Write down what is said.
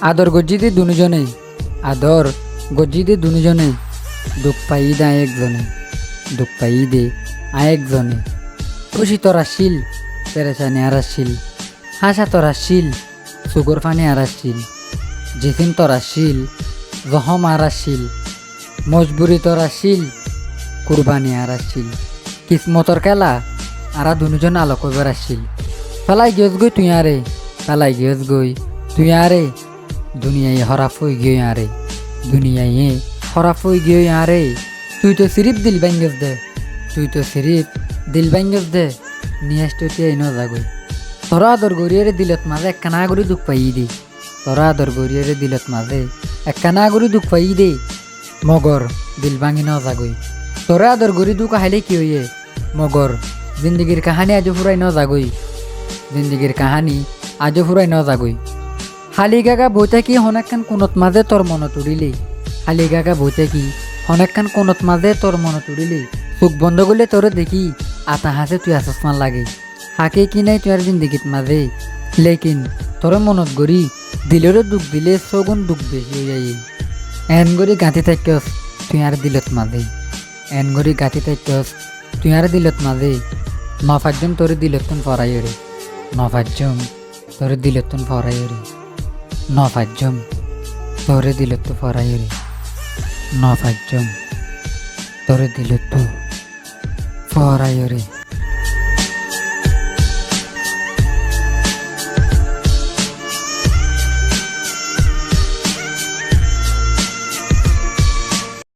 আদর গজ্জিতে দুজনেই আদর গজ্জিতে দুজনেই দুঃখ পাই দে একজনে দুঃখ পাই দে আরেকজনে খুশি তোরা শিল পেরেছানি আরাসিল হাসা তোরা শিল সুগর ফানি আরাসিল জিতিন তোরা শিল জহম আরাসিল মজবুরি তোরা শিল কুরবানি আরাসিল কিসমতর খেলা আরা দুজন আলোক এবার আসিল ফেলাই গিয়েছ গই তুই আরে ফেলাই গিয়েছ গই তুই আরে দুনিয়ায় হরাফ হয়ে গিয়ে আরে দুনিয়ায় হরাফ হয়ে গিয়ে আরে তুই তো সিরিপ দিল ব্যাঙ্গস দে তুই তো সিরিপ দিল ব্যাঙ্গস দে নিয়ে আসতে তুই ন যাগই তোরা আদর গড়িয়ারে দিলত মাঝে একখানা করে দুঃখ পাই দে তোরা আদর গড়িয়ারে দিলত মাঝে একখানা করে দুঃখ পাই দে মগর দিল ভাঙি ন যাগই তোরা আদর গড়ি দুঃখ হাইলে কি হইয়ে মগর জিন্দগির কাহানি আজও ফুরাই ন যাগই জিন্দগির কাহানি আজও ফুরাই ন যাগই হালি গাগা বইতে কি হনেকখান কোনত মাঝে তোর মনত উড়িলি হালি গাগা বইতে কি হনেকখান কোনত মাঝে তোর মনত উড়িলি চোখ বন্ধ করলে তোরে দেখি আতা হাসে তুই আসমান লাগে হাকে কি নাই তুই আর জিন্দগিত মাঝে লেকিন তোর মনত গড়ি দিলেরও দুঃখ দিলে সগুন দুঃখ বেশি হয়ে যাই এন গড়ি গাঁথি থাকস তুই আর দিলত মাঝে এন গড়ি গাঁথি থাকস তুই আর দিলত মাঝে নফাজ্জম তোর দিলতন ফরাই রে নফাজ্জম তোর দিলতন ফরাই রে নফাজ্জম তোরে দিলত ফরাই রে নফাজ্জম তোরে দিলত ফরাই রে।